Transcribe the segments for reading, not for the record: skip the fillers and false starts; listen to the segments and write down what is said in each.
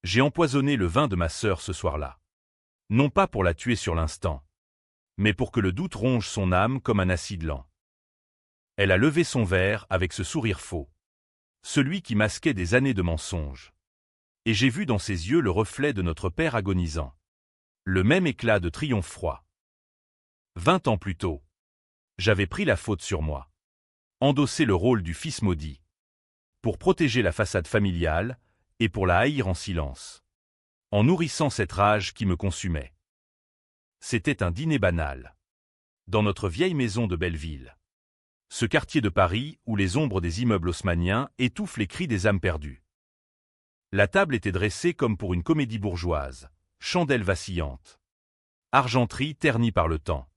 J'ai empoisonné le vin de ma sœur ce soir-là. Non pas pour la tuer sur l'instant, mais pour que le doute ronge son âme comme un acide lent. Elle a levé son verre avec ce sourire faux, celui qui masquait des années de mensonges. Et j'ai vu dans ses yeux le reflet de notre père agonisant. Le même éclat de triomphe froid. 20 ans plus tôt, j'avais pris la faute sur moi. Endossé le rôle du fils maudit. Pour protéger la façade familiale et pour la haïr en silence. En nourrissant cette rage qui me consumait. C'était un dîner banal. Dans notre vieille maison de Belleville. Ce quartier de Paris où les ombres des immeubles haussmanniens étouffent les cris des âmes perdues. La table était dressée comme pour une comédie bourgeoise, chandelles vacillantes. Argenterie ternie par le temps.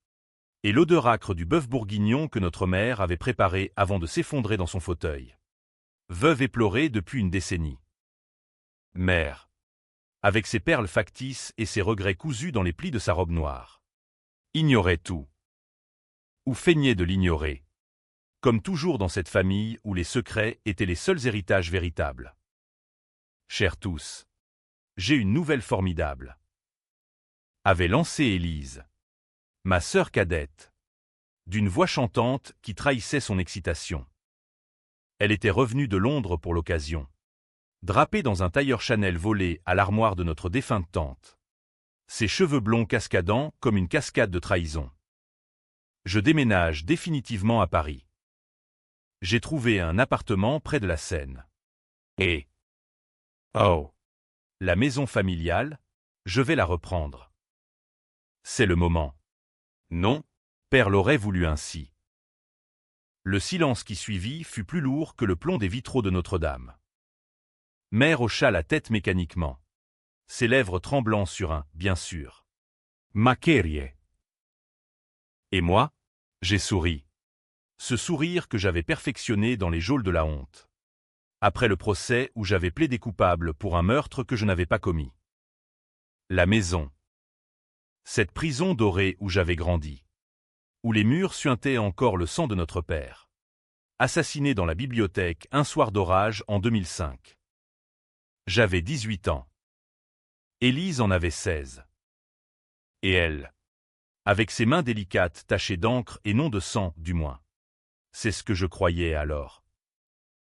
Et l'odeur âcre du bœuf bourguignon que notre mère avait préparé avant de s'effondrer dans son fauteuil. Veuve éplorée depuis une décennie. Mère. Avec ses perles factices et ses regrets cousus dans les plis de sa robe noire. Ignorait tout. Ou feignait de l'ignorer. Comme toujours dans cette famille où les secrets étaient les seuls héritages véritables. Chers tous. J'ai une nouvelle formidable. Avait lancé Élise. Ma sœur cadette. D'une voix chantante qui trahissait son excitation. Elle était revenue de Londres pour l'occasion. Drapée dans un tailleur Chanel volé à l'armoire de notre défunte tante. Ses cheveux blonds cascadant comme une cascade de trahison. Je déménage définitivement à Paris. J'ai trouvé un appartement près de la Seine. Et... oh! La maison familiale, je vais la reprendre. C'est le moment. Non, père l'aurait voulu ainsi. Le silence qui suivit fut plus lourd que le plomb des vitraux de Notre-Dame. Mère hocha la tête mécaniquement. Ses lèvres tremblant sur un « bien sûr ». Maquerie. Et moi, j'ai souri. Ce sourire que j'avais perfectionné dans les geôles de la honte. Après le procès où j'avais plaidé coupable pour un meurtre que je n'avais pas commis. La maison. Cette prison dorée où j'avais grandi. Où les murs suintaient encore le sang de notre père. Assassiné dans la bibliothèque un soir d'orage en 2005. J'avais 18 ans. Élise en avait 16. Et elle, avec ses mains délicates tachées d'encre et non de sang, du moins. C'est ce que je croyais alors.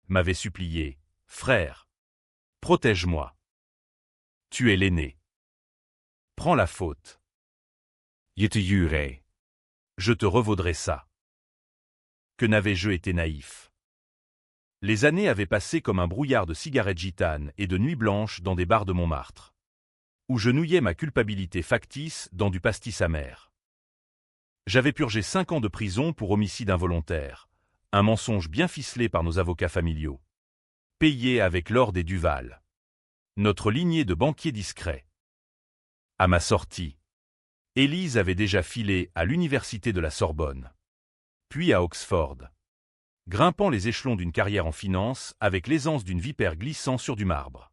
M'avait supplié, frère. Protège-moi. Tu es l'aîné. Prends la faute. Je te jurerai. Je te revaudrai ça. Que n'avais-je été naïf. Les années avaient passé comme un brouillard de cigarettes gitanes et de nuits blanches dans des bars de Montmartre. Où je nouillais ma culpabilité factice dans du pastis amer. J'avais purgé 5 ans de prison pour homicide involontaire, un mensonge bien ficelé par nos avocats familiaux. Payé avec l'or des Duval. Notre lignée de banquiers discrets. À ma sortie, Élise avait déjà filé à l'université de la Sorbonne. Puis à Oxford. Grimpant les échelons d'une carrière en finance avec l'aisance d'une vipère glissant sur du marbre.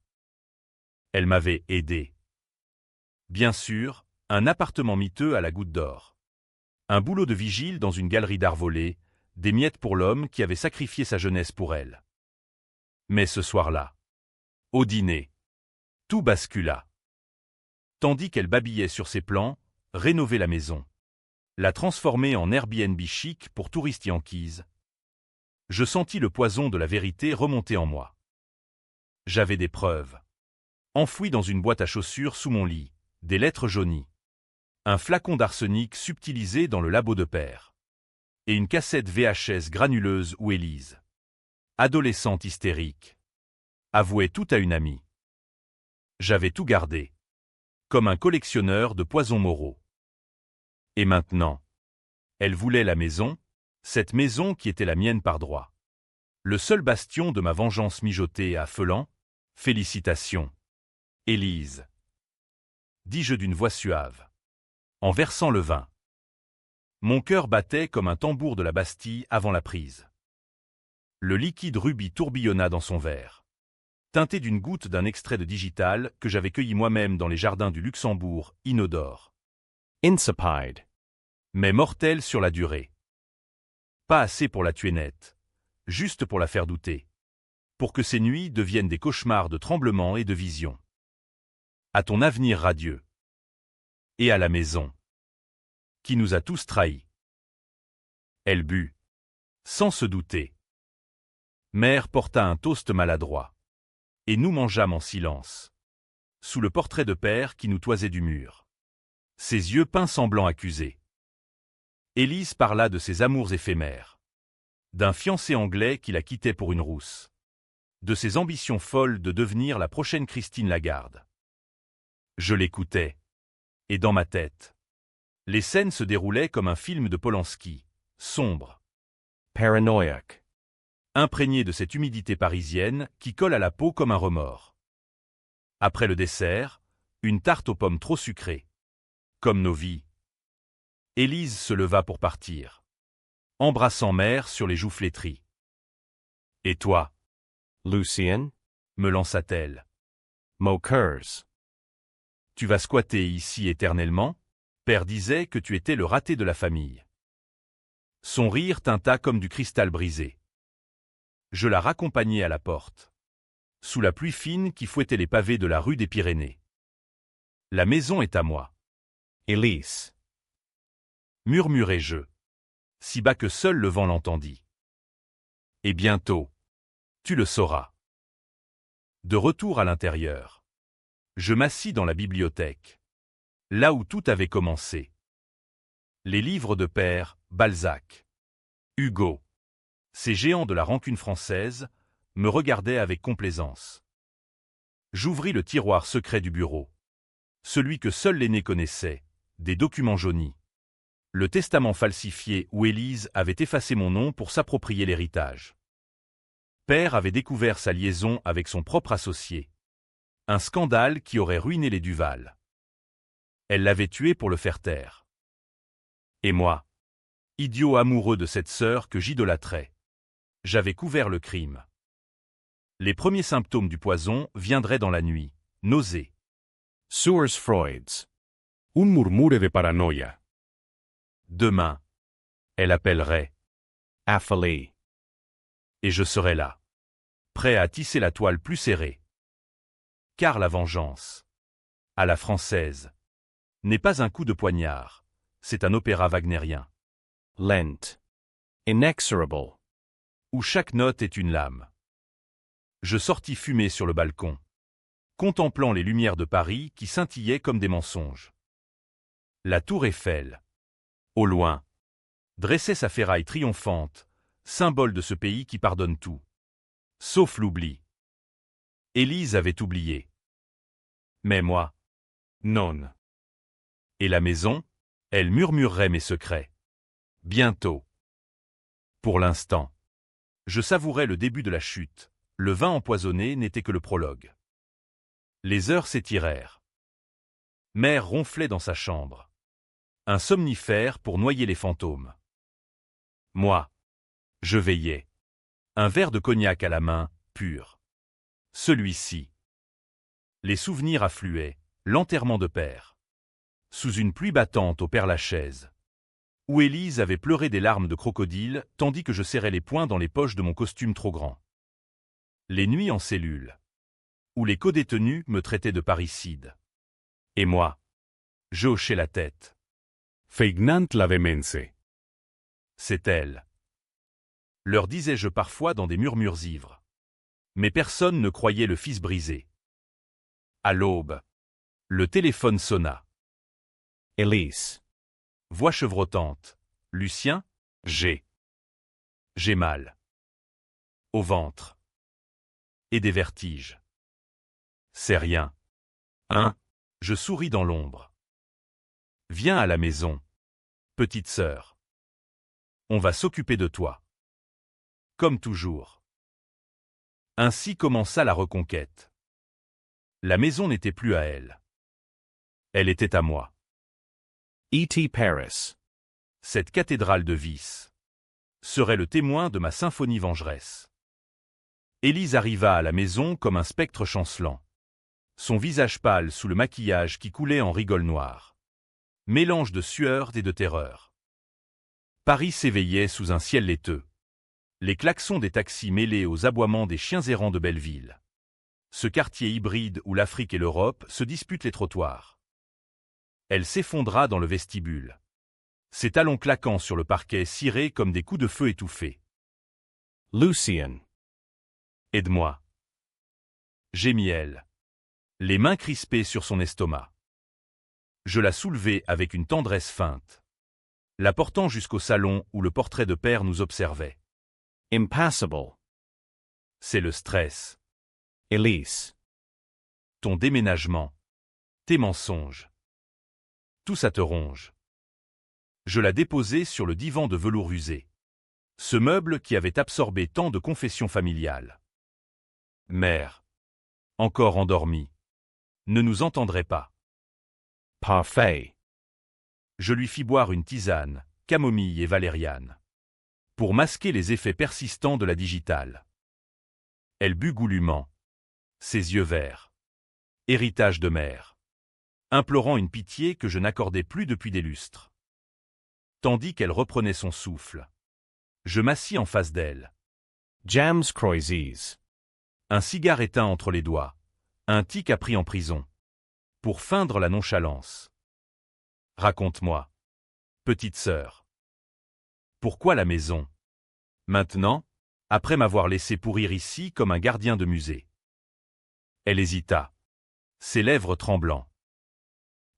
Elle m'avait aidé. Bien sûr, un appartement miteux à la Goutte d'Or. Un boulot de vigile dans une galerie d'art volé, des miettes pour l'homme qui avait sacrifié sa jeunesse pour elle. Mais ce soir-là, au dîner, tout bascula. Tandis qu'elle babillait sur ses plans, rénover la maison. La transformer en Airbnb chic pour touristes yankees. Je sentis le poison de la vérité remonter en moi. J'avais des preuves. Enfouies dans une boîte à chaussures sous mon lit, des lettres jaunies. Un flacon d'arsenic subtilisé dans le labo de père. Et une cassette VHS granuleuse où Élise, adolescente hystérique, avouait tout à une amie. J'avais tout gardé. Comme un collectionneur de poisons moraux. Et maintenant, elle voulait la maison, cette maison qui était la mienne par droit. Le seul bastion de ma vengeance mijotée et affolant. Félicitations. Élise. Dis-je d'une voix suave. En versant le vin. Mon cœur battait comme un tambour de la Bastille avant la prise. Le liquide rubis tourbillonna dans son verre. Teinté d'une goutte d'un extrait de digital que j'avais cueilli moi-même dans les jardins du Luxembourg, inodore. Insipide. Mais mortel sur la durée. Pas assez pour la tuer nette. Juste pour la faire douter. Pour que ces nuits deviennent des cauchemars de tremblements et de visions. à ton avenir radieux. Et à la maison, qui nous a tous trahis. Elle but, sans se douter. Mère porta un toast maladroit. Et nous mangeâmes en silence, sous le portrait de père qui nous toisait du mur. Ses yeux peints semblants accusés. Élise parla de ses amours éphémères, d'un fiancé anglais qui la quittait pour une rousse, de ses ambitions folles de devenir la prochaine Christine Lagarde. Je l'écoutais, et dans ma tête, les scènes se déroulaient comme un film de Polanski, sombre, Paranoiac. imprégné de cette humidité parisienne qui colle à la peau comme un remords. Après le dessert, une tarte aux pommes trop sucrée. Comme nos vies. Élise se leva pour partir, embrassant mère sur les joues flétries. « Et toi ?» Lucien? me lança-t-elle. Mokers. « Tu vas squatter ici éternellement ? Père disait que tu étais le raté de la famille. » Son rire tinta comme du cristal brisé. Je la raccompagnai à la porte, sous la pluie fine qui fouettait les pavés de la rue des Pyrénées. « La maison est à moi. » Elise. Murmurai-je, si bas que seul le vent l'entendit. Et bientôt, tu le sauras. De retour à l'intérieur, je m'assis dans la bibliothèque, là où tout avait commencé. Les livres de père, Balzac, Hugo, ces géants de la rancune française, me regardaient avec complaisance. J'ouvris le tiroir secret du bureau, celui que seul l'aîné connaissait, des documents jaunis. Le testament falsifié où Élise avait effacé mon nom pour s'approprier l'héritage. Père avait découvert sa liaison avec son propre associé. Un scandale qui aurait ruiné les Duval. Elle l'avait tué pour le faire taire. Et moi, idiot amoureux de cette sœur que j'idolâtrais, j'avais couvert le crime. Les premiers symptômes du poison viendraient dans la nuit. Nausée. Sewers Freuds. Un murmure de paranoia. Demain, elle appellerait. Affolée. Et je serais là, prêt à tisser la toile plus serrée. Car la vengeance, à la française, n'est pas un coup de poignard, c'est un opéra wagnérien. Lent. Inexorable. Où chaque note est une lame. Je sortis fumer sur le balcon, contemplant les lumières de Paris qui scintillaient comme des mensonges. La tour Eiffel, au loin, dressait sa ferraille triomphante, symbole de ce pays qui pardonne tout. Sauf l'oubli. Élise avait oublié. Mais moi, non. Et la maison, elle murmurerait mes secrets. Bientôt. Pour l'instant, je savourais le début de la chute. Le vin empoisonné n'était que le prologue. Les heures s'étirèrent. Mère ronflait dans sa chambre. Un somnifère pour noyer les fantômes. Moi, je veillais. Un verre de cognac à la main, pur. Celui-ci. Les souvenirs affluaient, l'enterrement de père. Sous une pluie battante au Père-Lachaise. Où Élise avait pleuré des larmes de crocodile, tandis que je serrais les poings dans les poches de mon costume trop grand. Les nuits en cellule. Où les codétenus me traitaient de parricide. Et moi, je hochais la tête. Feignant la vehemense. C'est elle. Leur disais-je parfois dans des murmures ivres. Mais personne ne croyait le fils brisé. À l'aube, le téléphone sonna. Elise. Voix chevrotante. Lucien, j'ai mal. Au ventre. Et des vertiges. C'est rien. Hein? Je souris dans l'ombre. Viens à la maison, petite sœur. On va s'occuper de toi. Comme toujours. Ainsi commença la reconquête. La maison n'était plus à elle. Elle était à moi. E.T. Paris. Cette cathédrale de vices serait le témoin de ma symphonie vengeresse. Élise arriva à la maison comme un spectre chancelant. Son visage pâle sous le maquillage qui coulait en rigole noire. Mélange de sueur et de terreur. Paris s'éveillait sous un ciel laiteux. Les klaxons des taxis mêlés aux aboiements des chiens errants de Belleville. Ce quartier hybride où l'Afrique et l'Europe se disputent les trottoirs. Elle s'effondra dans le vestibule. Ses talons claquant sur le parquet cirés comme des coups de feu étouffés. Lucian. Aide-moi. Gémit elle. Les mains crispées sur son estomac. Je la soulevai avec une tendresse feinte, la portant jusqu'au salon où le portrait de père nous observait. Impassable. C'est le stress. Elise. Ton déménagement. Tes mensonges. Tout ça te ronge. Je la déposai sur le divan de velours usé. Ce meuble qui avait absorbé tant de confessions familiales. Mère. Encore endormie. Ne nous entendrait pas. Parfait. Je lui fis boire une tisane, camomille et valériane, pour masquer les effets persistants de la digitale. Elle but goulûment, ses yeux verts. Héritage de mère. Implorant une pitié que je n'accordais plus depuis des lustres. Tandis qu'elle reprenait son souffle. Je m'assis en face d'elle. Jams Croises. Un cigare éteint entre les doigts. Un tic a pris en prison. Pour feindre la nonchalance. Raconte-moi. Petite sœur. Pourquoi la maison? Maintenant, après m'avoir laissé pourrir ici comme un gardien de musée. Elle hésita. Ses lèvres tremblant.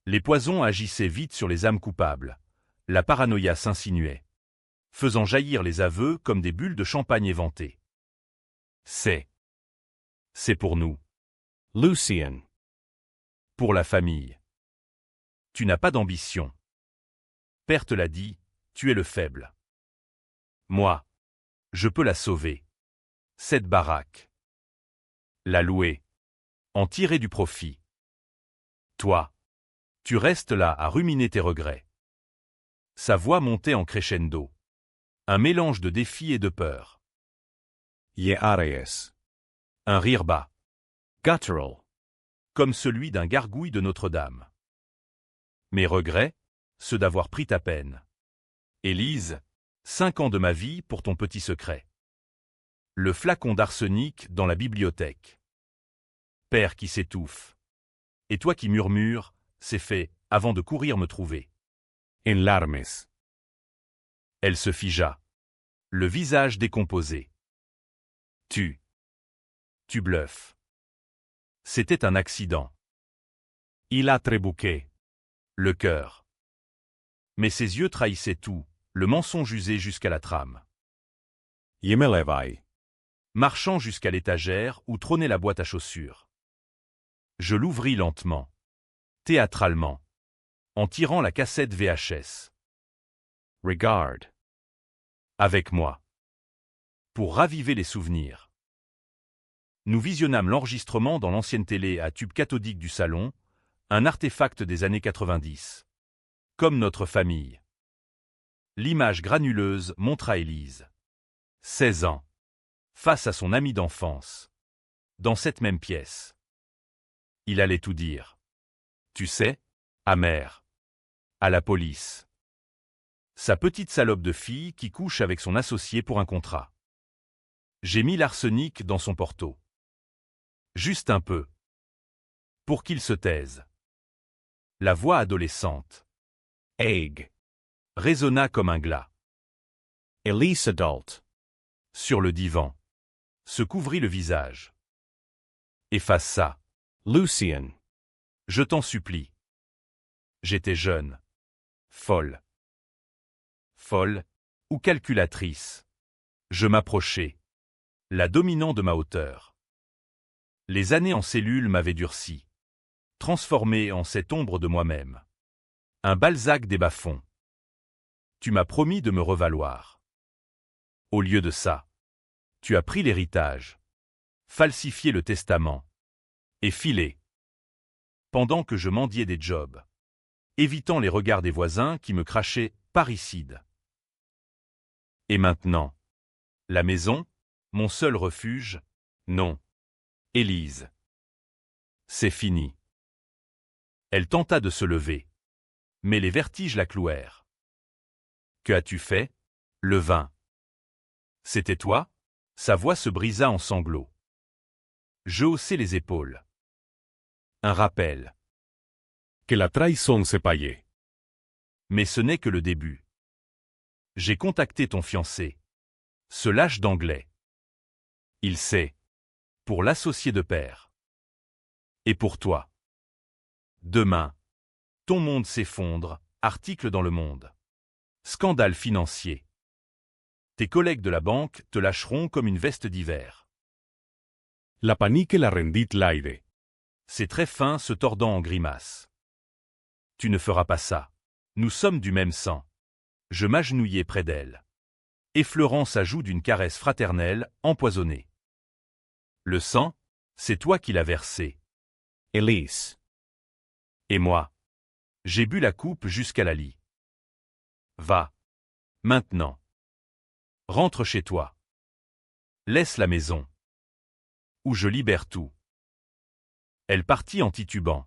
Les poisons agissaient vite sur les âmes coupables. La paranoïa s'insinuait, faisant jaillir les aveux comme des bulles de champagne éventées. C'est pour nous. Lucian. Pour la famille. Tu n'as pas d'ambition. Père te l'a dit, tu es le faible. Moi, je peux la sauver. Cette baraque. La louer. En tirer du profit. Toi, tu restes là à ruminer tes regrets. Sa voix montait en crescendo. Un mélange de défi et de peur. Yeareus. Un rire bas. Guttural. Comme celui d'un gargouille de Notre-Dame. Mes regrets, ceux d'avoir pris ta peine. Élise, 5 ans de ma vie pour ton petit secret. Le flacon d'arsenic dans la bibliothèque. Père qui s'étouffe. Et toi qui murmures, c'est fait, avant de courir me trouver. In larmes. Elle se figea. Le visage décomposé. Tu bluffes. C'était un accident. Il a trébuqué. Le cœur. Mais ses yeux trahissaient tout, le mensonge usé jusqu'à la trame. Yemelevai. Marchant jusqu'à l'étagère où trônait la boîte à chaussures. Je l'ouvris lentement, théâtralement, en tirant la cassette VHS. Regard. Avec moi. Pour raviver les souvenirs. Nous visionnâmes l'enregistrement dans l'ancienne télé à tube cathodique du salon, un artefact des années 90. Comme notre famille. L'image granuleuse montra Élise. 16 ans. Face à son ami d'enfance. Dans cette même pièce. Il allait tout dire. Tu sais, amer. À la police. Sa petite salope de fille qui couche avec son associé pour un contrat. J'ai mis l'arsenic dans son porto. Juste un peu. Pour qu'il se taise. La voix adolescente. Egg. Résonna comme un glas. Elise adult. Sur le divan. Se couvrit le visage. Efface ça. Lucian. Je t'en supplie. J'étais jeune. Folle. Folle, ou calculatrice. Je m'approchai. La dominant de ma hauteur. Les années en cellule m'avaient durci. Transformé en cette ombre de moi-même. Un Balzac des bas-fonds. Tu m'as promis de me revaloir. Au lieu de ça, tu as pris l'héritage, falsifié le testament, et filé. Pendant que je mendiais des jobs, évitant les regards des voisins qui me crachaient parricide. Et maintenant, la maison, mon seul refuge, non. Élise. C'est fini. Elle tenta de se lever, mais les vertiges la clouèrent. Que as-tu fait? Le vin. C'était toi? Sa voix se brisa en sanglots. Je haussai les épaules. Un rappel. Que la trahison s'est payée. Mais ce n'est que le début. J'ai contacté ton fiancé. Ce lâche d'anglais. Il sait. Pour l'associé de père. Et pour toi. Demain. Ton monde s'effondre, article dans Le Monde. Scandale financier. Tes collègues de la banque te lâcheront comme une veste d'hiver. La panique la rendit l'aire. Ses traits fins se tordant en grimaces. Tu ne feras pas ça. Nous sommes du même sang. Je m'agenouillai près d'elle, effleurant sa joue d'une caresse fraternelle, empoisonnée. Le sang, c'est toi qui l'as versé. Elise. Et moi. J'ai bu la coupe jusqu'à la lie. Va. Maintenant. Rentre chez toi. Laisse la maison. Ou je libère tout. Elle partit en titubant.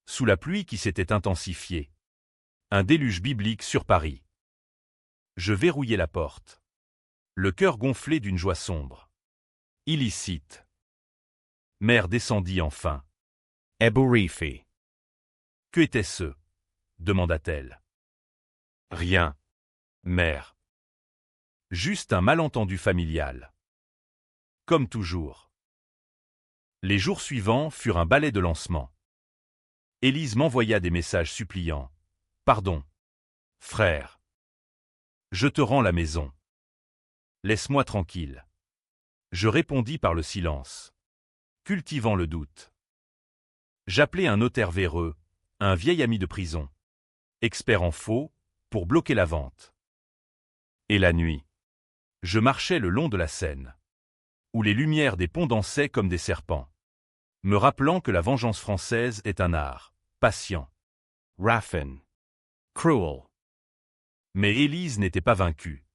Sous la pluie qui s'était intensifiée. Un déluge biblique sur Paris. Je verrouillai la porte. Le cœur gonflé d'une joie sombre. Illicite. Mère descendit enfin. Eburifi. Que était-ce? Demanda-t-elle. Rien. Mère. Juste un malentendu familial. Comme toujours. Les jours suivants furent un ballet de lancement. Élise m'envoya des messages suppliants. Pardon. Frère. Je te rends la maison. Laisse-moi tranquille. Je répondis par le silence. Cultivant le doute. J'appelai un notaire véreux, un vieil ami de prison. Expert en faux, pour bloquer la vente. Et la nuit. Je marchais le long de la Seine. Où les lumières des ponts dansaient comme des serpents. Me rappelant que la vengeance française est un art, patient. Raffin. Cruel. Mais Élise n'était pas vaincue.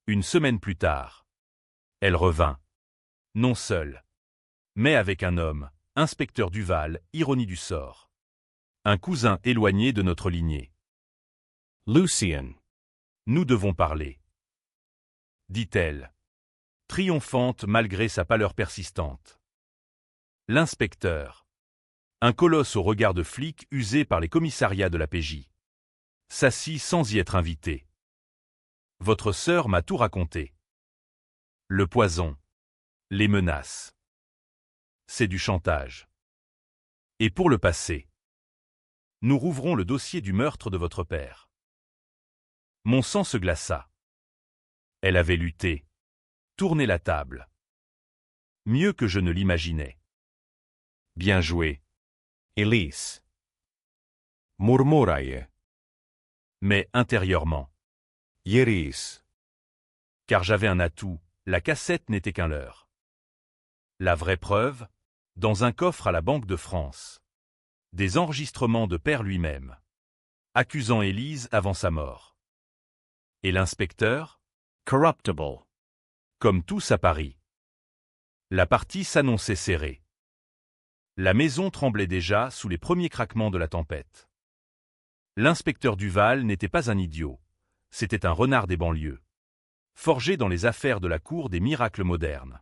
Une semaine plus tard. Elle revint. Non seule. Mais avec un homme, inspecteur Duval, ironie du sort. Un cousin éloigné de notre lignée. Lucien. Nous devons parler. Dit-elle. Triomphante malgré sa pâleur persistante. L'inspecteur. Un colosse au regard de flic usé par les commissariats de la PJ. S'assit sans y être invité. Votre sœur m'a tout raconté. Le poison. Les menaces. C'est du chantage. Et pour le passé. Nous rouvrons le dossier du meurtre de votre père. Mon sang se glaça. Elle avait lutté. Tourné la table. Mieux que je ne l'imaginais. Bien joué. Elise. Murmurai. Mais intérieurement. Hieris. Car j'avais un atout, la cassette n'était qu'un leurre. La vraie preuve, dans un coffre à la Banque de France. Des enregistrements de père lui-même. Accusant Élise avant sa mort. Et l'inspecteur? Corruptible. Comme tous à Paris. La partie s'annonçait serrée. La maison tremblait déjà sous les premiers craquements de la tempête. L'inspecteur Duval n'était pas un idiot. C'était un renard des banlieues. Forgé dans les affaires de la cour des miracles modernes.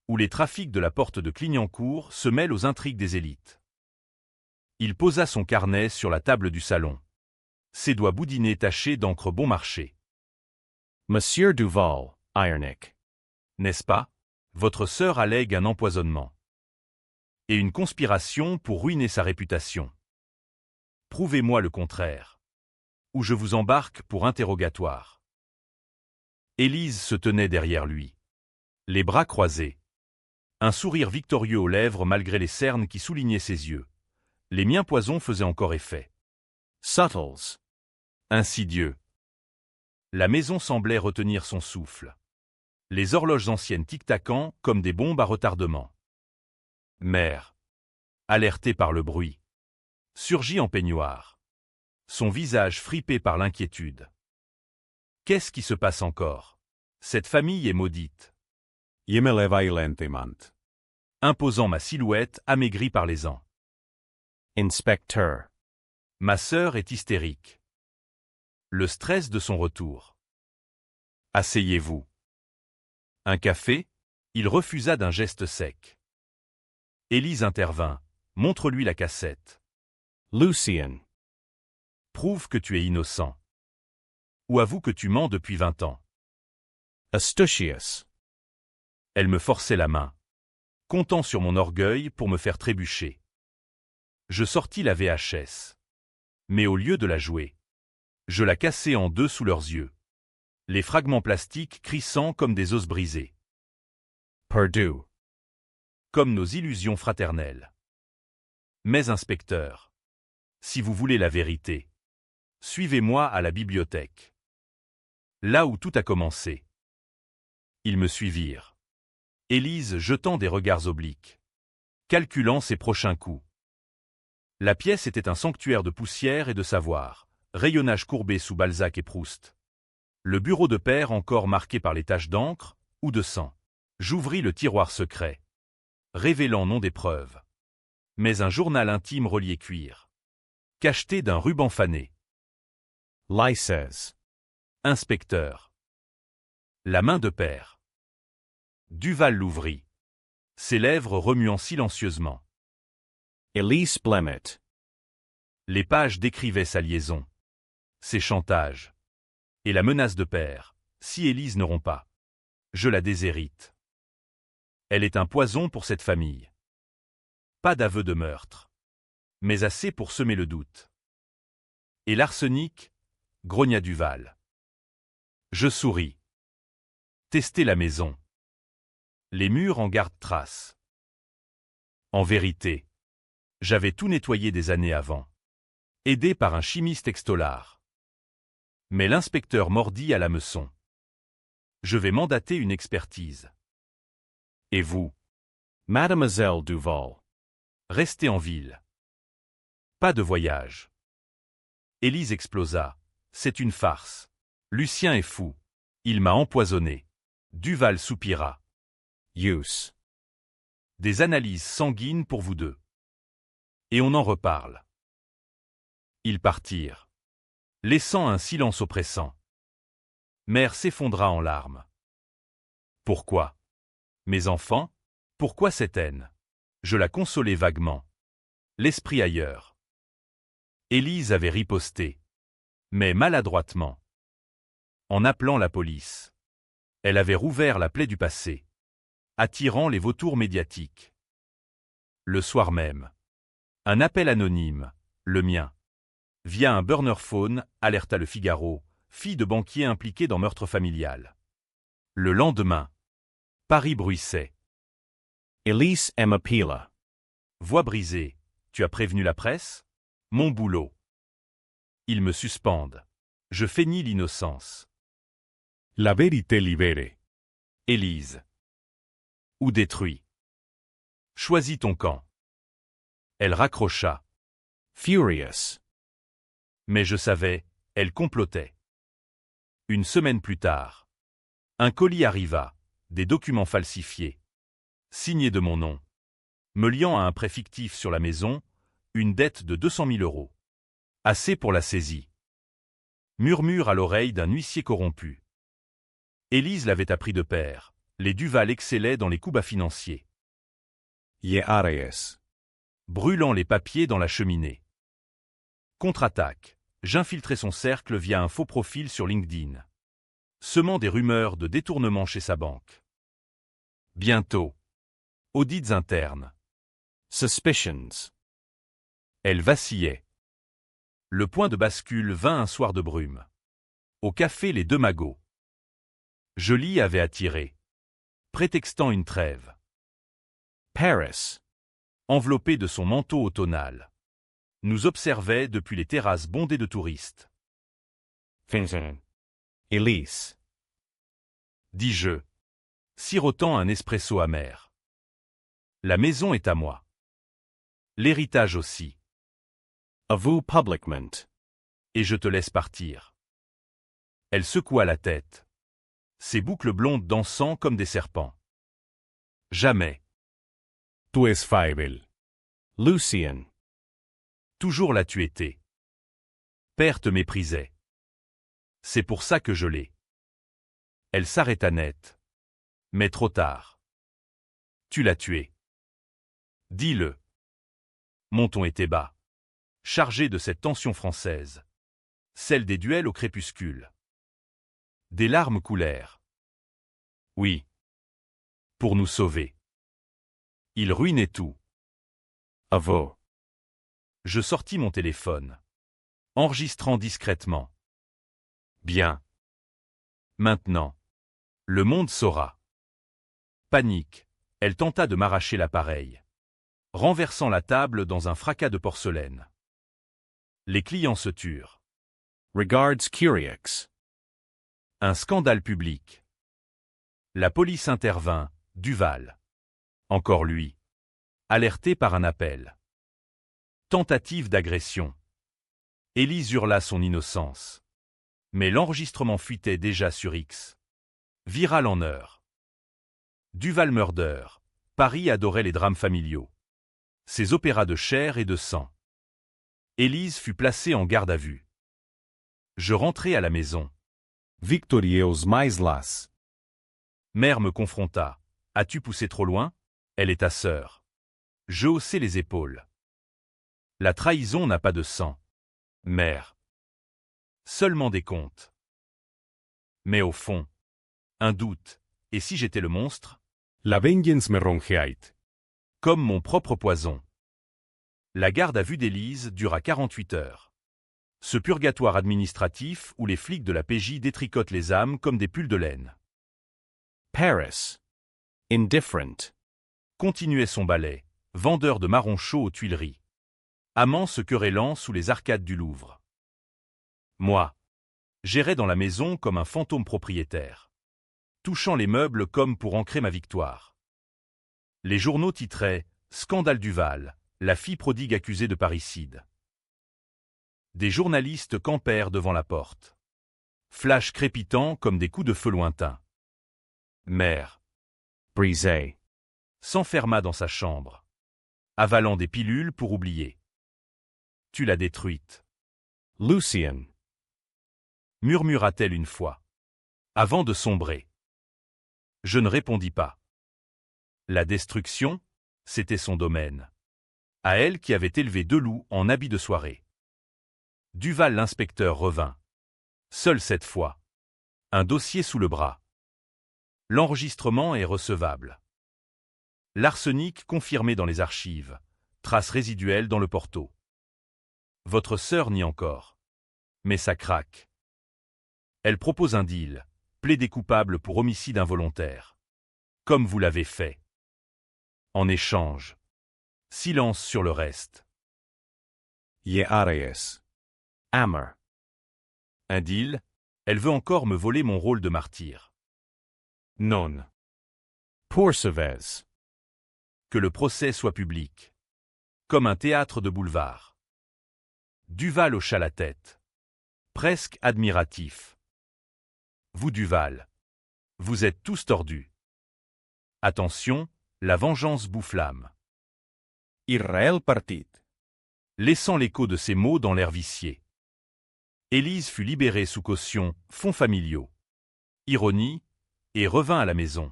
Où les trafics de la porte de Clignancourt se mêlent aux intrigues des élites. Il posa son carnet sur la table du salon. Ses doigts boudinés tachés d'encre bon marché. Monsieur Duval, ironique. N'est-ce pas? Votre sœur allègue un empoisonnement. Et une conspiration pour ruiner sa réputation. Prouvez-moi le contraire. Ou je vous embarque pour interrogatoire. Élise se tenait derrière lui. Les bras croisés. Un sourire victorieux aux lèvres malgré les cernes qui soulignaient ses yeux. Les miens poison faisaient encore effet. Subtles. Insidieux. La maison semblait retenir son souffle. Les horloges anciennes tic-tacant comme des bombes à retardement. Mère. Alertée par le bruit. Surgit en peignoir. Son visage fripé par l'inquiétude. Qu'est-ce qui se passe encore? Cette famille est maudite. Imelevai lentimant. Imposant ma silhouette amaigrie par les ans. Inspecteur. Ma sœur est hystérique. Le stress de son retour. Asseyez-vous. Un café? Il refusa d'un geste sec. Élise intervint. Montre-lui la cassette. Lucian. Prouve que tu es innocent. Ou avoue que tu mens depuis 20 ans. Astucious. Elle me forçait la main, comptant sur mon orgueil pour me faire trébucher. Je sortis la VHS. Mais au lieu de la jouer, je la cassai en deux sous leurs yeux. Les fragments plastiques crissant comme des os brisés. Purdue. Comme nos illusions fraternelles. Mais inspecteur, si vous voulez la vérité, suivez-moi à la bibliothèque. Là où tout a commencé. Ils me suivirent. Élise jetant des regards obliques, calculant ses prochains coups. La pièce était un sanctuaire de poussière et de savoir, rayonnage courbé sous Balzac et Proust. Le bureau de père encore marqué par les taches d'encre ou de sang. J'ouvris le tiroir secret, révélant non des preuves, mais un journal intime relié cuir, cacheté d'un ruban fané. Lycées. Inspecteur. La main de père. Duval l'ouvrit, ses lèvres remuant silencieusement. Elise Blemett. Les pages décrivaient sa liaison, ses chantages, et la menace de père, si Élise ne rompt pas. Je la déshérite. Elle est un poison pour cette famille. Pas d'aveu de meurtre, mais assez pour semer le doute. Et l'arsenic, grogna Duval. Je souris. Tester la maison. Les murs en gardent trace. En vérité, j'avais tout nettoyé des années avant, aidé par un chimiste extolard. Mais l'inspecteur mordit à l'hameçon. Je vais mandater une expertise. Et vous, Mademoiselle Duval. restez en ville. Pas de voyage. Élise explosa. C'est une farce. Lucien est fou. Il m'a empoisonné. Duval soupira. Use. Des analyses sanguines pour vous deux. Et on en reparle. Ils partirent, laissant un silence oppressant. Mère s'effondra en larmes. Pourquoi? Mes enfants? Pourquoi cette haine? Je la consolais vaguement. L'esprit ailleurs. Élise avait riposté, mais maladroitement. En appelant la police. Elle avait rouvert la plaie du passé, attirant les vautours médiatiques. Le soir même, un appel anonyme, le mien, via un burner phone, alerta le Figaro, fille de banquier impliquée dans meurtre familial. Le lendemain, Paris bruissait. Elise Emma Pila. Voix brisée. Tu as prévenu la presse? Mon boulot. Ils me suspendent. Je feignis l'innocence. La vérité libere. Élise. Ou détruit. Choisis ton camp. Elle raccrocha. Furious. Mais je savais, elle complotait. Une semaine plus tard, un colis arriva, des documents falsifiés, signés de mon nom, me liant à un prêt fictif sur la maison, une dette de 200 000 €. Assez pour la saisie. Murmure à l'oreille d'un huissier corrompu. Élise l'avait appris de père, les Duval excellaient dans les coups bas financiers. Ye Aries. Brûlant les papiers dans la cheminée. Contre-attaque, j'infiltrai son cercle via un faux profil sur LinkedIn, semant des rumeurs de détournement chez sa banque. Bientôt. Audits internes. Suspicions. Elle vacillait. Le point de bascule vint un soir de brume. Au café Les Deux Magots. Joly avait attiré, prétextant une trêve. Paris. Enveloppé de son manteau automnal, nous observait depuis les terrasses bondées de touristes. Vincent. Elise. Dis-je, sirotant un espresso amer. La maison est à moi. L'héritage aussi. Avoue publiquement. Et je te laisse partir. Elle secoua la tête. Ses boucles blondes dansant comme des serpents. Jamais. Tu es faible. Lucian. Toujours là tu étais. Père te méprisait. C'est pour ça que je l'ai. Elle s'arrêta net. Mais trop tard. Tu l'as tué. Dis-le. Mon ton était bas, chargé de cette tension française, celle des duels au crépuscule. Des larmes coulèrent. Oui. Pour nous sauver. Il ruinait tout. Aveu. Je sortis mon téléphone, enregistrant discrètement. Bien. Maintenant. Le monde saura. Panique, elle tenta de m'arracher l'appareil, renversant la table dans un fracas de porcelaine. Les clients se turent. Regards Curieux. Un scandale public. La police intervint, Duval. Encore lui. Alerté par un appel. Tentative d'agression. Élise hurla son innocence. Mais l'enregistrement fuitait déjà sur X. Viral en heure. Duval Murder. Paris adorait les drames familiaux. Ses opéras de chair et de sang. Élise fut placée en garde à vue. Je rentrai à la maison. Victorieus mais las. Mère me confronta. As-tu poussé trop loin? Elle est ta sœur. Je haussai les épaules. La trahison n'a pas de sang. Mère. Seulement des comptes. Mais au fond, un doute. Et si j'étais le monstre? La vengeance me rongeait. Comme mon propre poison. La garde à vue d'Élise dura 48 heures. Ce purgatoire administratif où les flics de la PJ détricotent les âmes comme des pulls de laine. Paris. Indifferent. Continuait son ballet, vendeur de marrons chauds aux Tuileries. Amant se querellant sous les arcades du Louvre. Moi, j'errais dans la maison comme un fantôme propriétaire, touchant les meubles comme pour ancrer ma victoire. Les journaux titraient « Scandale Duval, la fille prodigue accusée de parricide ». Des journalistes campèrent devant la porte. Flash crépitant comme des coups de feu lointains. Mère Brisé. s'enferma dans sa chambre, avalant des pilules pour oublier. Tu l'as détruite, Lucien. murmura-t-elle une fois, avant de sombrer. Je ne répondis pas. La destruction, c'était son domaine. À elle qui avait élevé deux loups en habit de soirée. Duval l'inspecteur revint. Seul cette fois. Un dossier sous le bras. L'enregistrement est recevable. L'arsenic confirmé dans les archives. Traces résiduelles dans le porto. Votre sœur nie encore. Mais ça craque. Elle propose un deal. Plaider coupable pour homicide involontaire. Comme vous l'avez fait. En échange. Silence sur le reste. Yeares. Amer. Un deal. Elle veut encore me voler mon rôle de martyr. Non. Poursuivez. Que le procès soit public. Comme un théâtre de boulevard. Duval hocha la tête. Presque admiratif. Vous Duval. Vous êtes tous tordus. Attention, la vengeance bouffe l'âme. Israël partit. Laissant l'écho de ces mots dans l'air vicié. Élise fut libérée sous caution, fonds familiaux. Ironie, et revint à la maison.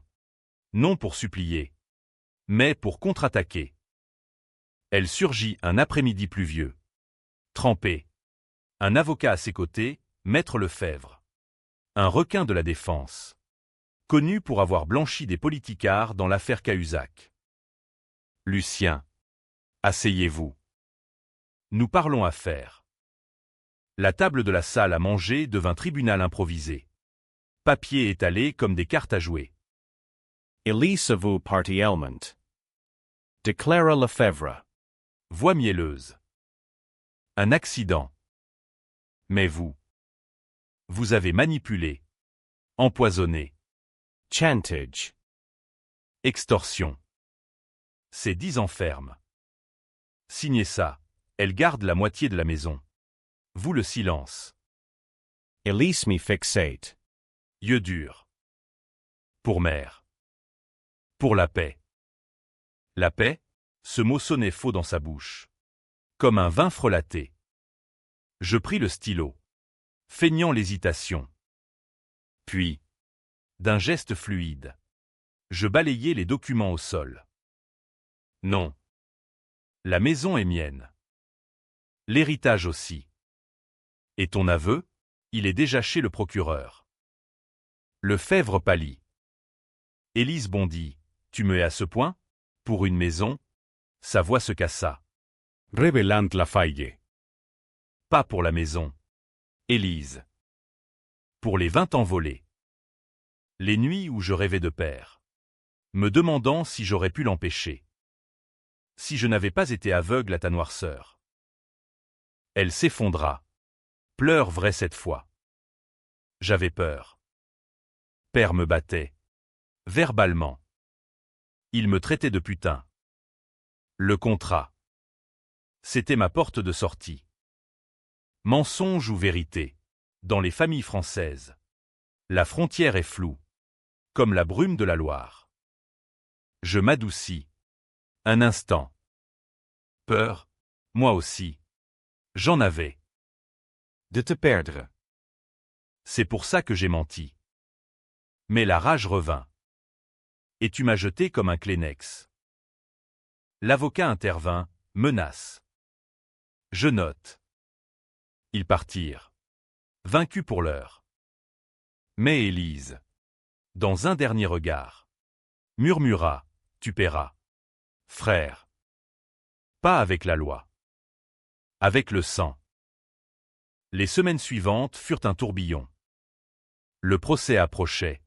Non pour supplier, mais pour contre-attaquer. Elle surgit un après-midi pluvieux. Trempé. Un avocat à ses côtés, Maître Lefebvre. Un requin de la défense. Connu pour avoir blanchi des politicards dans l'affaire Cahuzac. Lucien. Asseyez-vous. Nous parlons affaires. La table de la salle à manger devint tribunal improvisé. Papier étalé comme des cartes à jouer. Elise vous partiellement. Déclara Lefebvre. Voix mielleuse. Un accident. Mais vous. Vous avez manipulé. Empoisonné. Chantage. Extorsion. C'est 10 ans ferme. Signez ça. Elle garde la moitié de la maison. Vous le silence. Elise me fixate. Yeux durs. Pour mère. Pour la paix. La paix, ce mot sonnait faux dans sa bouche. Comme un vin frelaté. Je pris le stylo. Feignant l'hésitation. Puis, d'un geste fluide, je balayai les documents au sol. Non. La maison est mienne. L'héritage aussi. Et ton aveu? Il est déjà chez le procureur. Lefebvre pâlit. Élise bondit. Tu me hais à ce point? Pour une maison? Sa voix se cassa. Revelant la faille. Pas pour la maison. Élise. Pour les 20 ans volés. Les nuits où je rêvais de père. Me demandant si j'aurais pu l'empêcher. Si je n'avais pas été aveugle à ta noirceur. Elle s'effondra. Pleure vrai cette fois. J'avais peur. Père me battait. Verbalement. Il me traitait de putain. Le contrat. C'était ma porte de sortie. Mensonge ou vérité? Dans les familles françaises. La frontière est floue. Comme la brume de la Loire. Je m'adoucis. Un instant. Peur? Moi aussi. J'en avais. De te perdre. C'est pour ça que j'ai menti. Mais la rage revint. Et tu m'as jeté comme un Kleenex. L'avocat intervint, menace. Je note. Ils partirent. Vaincus pour l'heure. Mais Élise, dans un dernier regard, murmura, tu paieras. Frère. Pas avec la loi. Avec le sang. Les semaines suivantes furent un tourbillon. Le procès approchait.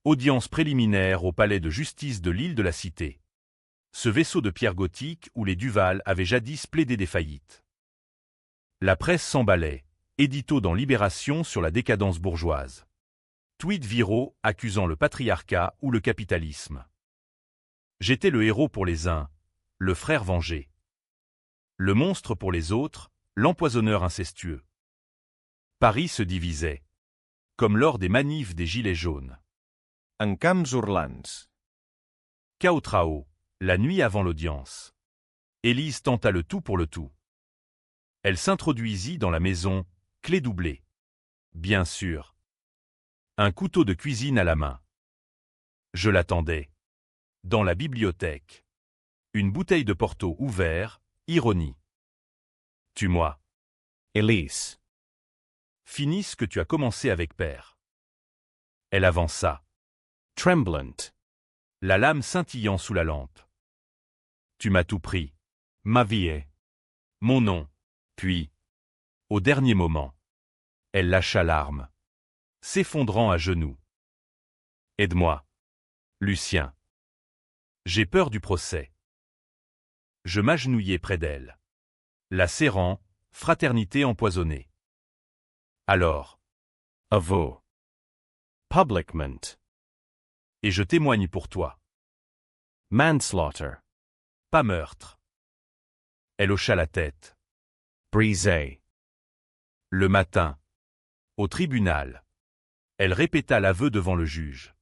Audience préliminaire au palais de justice de l'île de la Cité. Ce vaisseau de pierre gothique où les Duval avaient jadis plaidé des faillites. La presse s'emballait, édito dans Libération sur la décadence bourgeoise. Tweets viraux accusant le patriarcat ou le capitalisme. J'étais le héros pour les uns, le frère vengé. Le monstre pour les autres, l'empoisonneur incestueux. Paris se divisait. Comme lors des manifs des Gilets jaunes. En camps hurlants. Cao-Trao, la nuit avant l'audience. Élise tenta le tout pour le tout. Elle s'introduisit dans la maison, clé doublée. Bien sûr. Un couteau de cuisine à la main. Je l'attendais. Dans la bibliothèque. Une bouteille de Porto ouvert, ironie. Tue-moi. Elise. Finis ce que tu as commencé avec père. Elle avança. Tremblant. La lame scintillant sous la lampe. Tu m'as tout pris. Ma vie est. Mon nom. Puis. Au dernier moment. Elle lâcha l'arme. S'effondrant à genoux. Aide-moi. Lucien. J'ai peur du procès. Je m'agenouillai près d'elle. La serrant, fraternité empoisonnée. Alors. Aveu. Publicment. Et je témoigne pour toi. Manslaughter. Pas meurtre. Elle hocha la tête. Brisé. Le matin. Au tribunal. Elle répéta l'aveu devant le juge.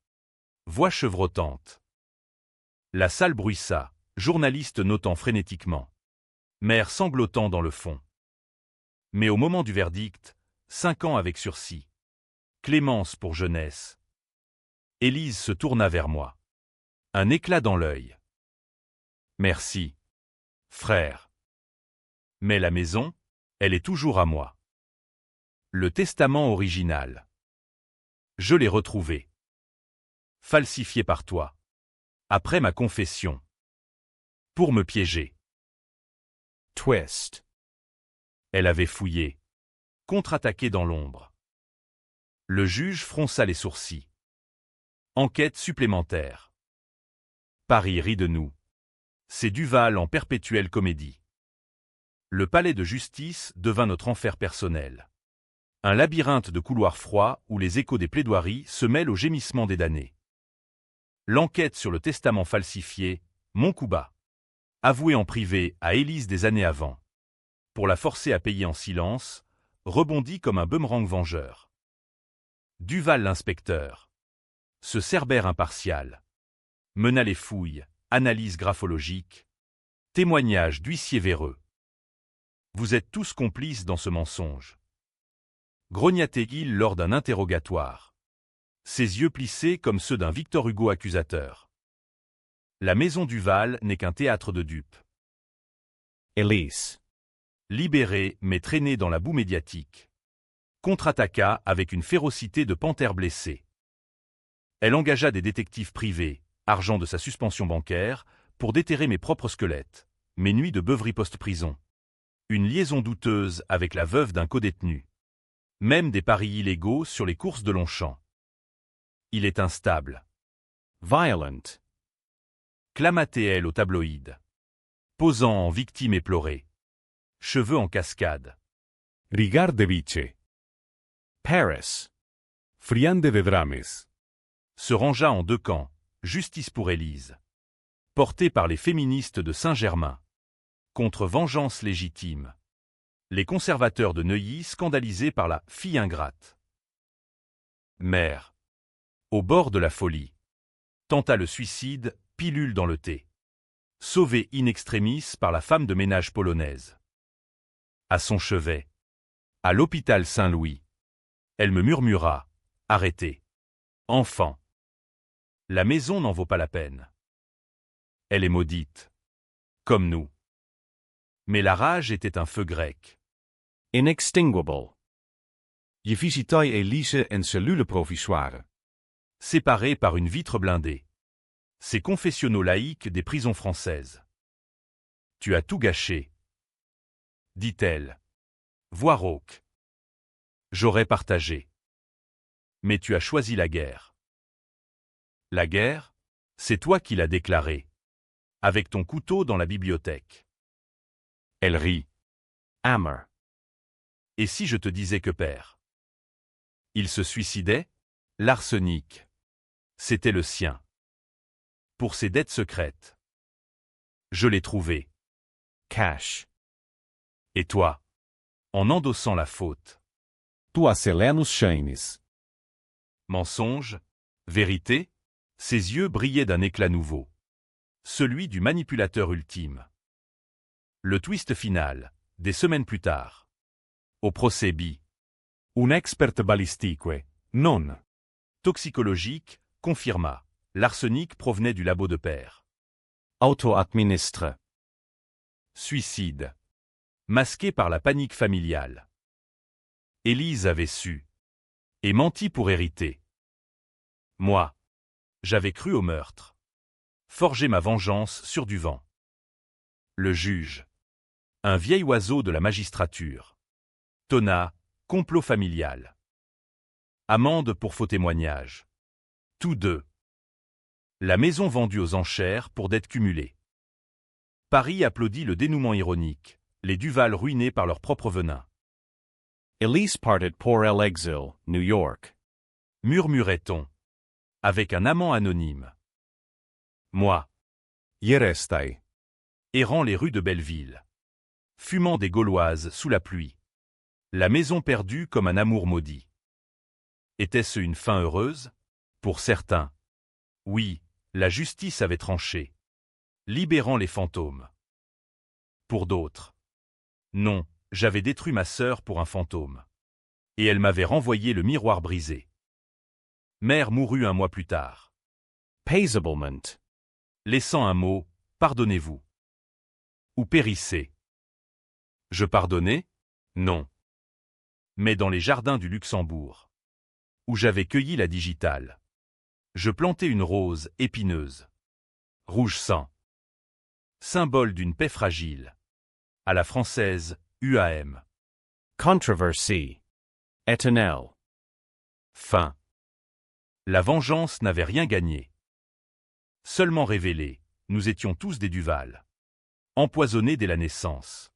Voix chevrotante. La salle bruissa, journaliste notant frénétiquement. Mère sanglotant dans le fond. Mais au moment du verdict, 5 ans avec sursis. Clémence pour jeunesse. Élise se tourna vers moi. Un éclat dans l'œil. Merci. Frère. Mais la maison, elle est toujours à moi. Le testament original. Je l'ai retrouvé. Falsifié par toi. Après ma confession. Pour me piéger. Twist. Elle avait fouillé. Contre-attaqué dans l'ombre. Le juge fronça les sourcils. Enquête supplémentaire. Paris rit de nous. C'est Duval en perpétuelle comédie. Le palais de justice devint notre enfer personnel. Un labyrinthe de couloirs froids où les échos des plaidoiries se mêlent aux gémissements des damnés. L'enquête sur le testament falsifié, mon coup bas. Avoué en privé à Élise des années avant. Pour la forcer à payer en silence, rebondit comme un boomerang vengeur. Duval l'inspecteur. Ce cerbère impartial. Mena les fouilles, analyse graphologique. Témoignage d'huissier véreux. Vous êtes tous complices dans ce mensonge. Grognatait-il lors d'un interrogatoire. Ses yeux plissés comme ceux d'un Victor Hugo accusateur. La maison Duval n'est qu'un théâtre de dupes. Elise. Libérée mais traînée dans la boue médiatique, contre-attaqua avec une férocité de panthère blessée. Elle engagea des détectives privés, argent de sa suspension bancaire, pour déterrer mes propres squelettes, mes nuits de beuverie post-prison. Une liaison douteuse avec la veuve d'un codétenu. Même des paris illégaux sur les courses de Longchamp. Il est instable. Violent. Clama-t-elle au tabloïd. Posant en victime éplorée. Cheveux en cascade. Rigar de biche. Paris. Friande de drames. Se rangea en deux camps, justice pour Élise. Portée par les féministes de Saint-Germain. Contre vengeance légitime. Les conservateurs de Neuilly scandalisés par la fille ingrate. Mère. Au bord de la folie. Tenta le suicide, pilule dans le thé. Sauvée in extremis par la femme de ménage polonaise. À son chevet. À l'hôpital Saint-Louis. Elle me murmura. Arrêtez. Enfant. La maison n'en vaut pas la peine. Elle est maudite. Comme nous. Mais la rage était un feu grec. Inextinguible. Je visitai Elise en cellule provisoire. Séparés par une vitre blindée. Ces confessionnaux laïques des prisons françaises. Tu as tout gâché, dit-elle. Voix rauque. J'aurais partagé. Mais tu as choisi la guerre. La guerre, c'est toi qui l'as déclarée. Avec ton couteau dans la bibliothèque. Elle rit. Hammer. Et si je te disais que père? Il se suicidait? L'arsenic. C'était le sien. Pour ses dettes secrètes. Je l'ai trouvé. Cash. Et toi? En endossant la faute. Tu acelenus shainis. Mensonge? Vérité? Ses yeux brillaient d'un éclat nouveau. Celui du manipulateur ultime. Le twist final, des semaines plus tard. Au procès B. Un expert ballistique. Non. Toxicologique, confirma. L'arsenic provenait du labo de père. Auto-administre. Suicide. Masqué par la panique familiale. Élise avait su. Et menti pour hériter. Moi. J'avais cru au meurtre. Forger ma vengeance sur du vent. Le juge. Un vieil oiseau de la magistrature. Tonna, complot familial. Amende pour faux témoignage. Tous deux. La maison vendue aux enchères pour dettes cumulées. Paris applaudit le dénouement ironique, les Duval ruinés par leur propre venin. Elise parted pour l'exil, New York. Murmurait-on. Avec un amant anonyme. Moi. Je restai. Errant les rues de Belleville. Fumant des Gauloises sous la pluie. La maison perdue comme un amour maudit. Était-ce une fin heureuse? Pour certains. Oui, la justice avait tranché. Libérant les fantômes. Pour d'autres. Non, j'avais détruit ma sœur pour un fantôme. Et elle m'avait renvoyé le miroir brisé. Mère mourut un mois plus tard. Paisablement. Laissant un mot, pardonnez-vous. Ou périssez. Je pardonnais? Non. Mais dans les jardins du Luxembourg. Où j'avais cueilli la digitale. Je plantai une rose épineuse. Rouge sang. Symbole d'une paix fragile. À la française, UAM. Controversy. Éternel. Fin. La vengeance n'avait rien gagné. Seulement révélé, nous étions tous des Duval. Empoisonnés dès la naissance.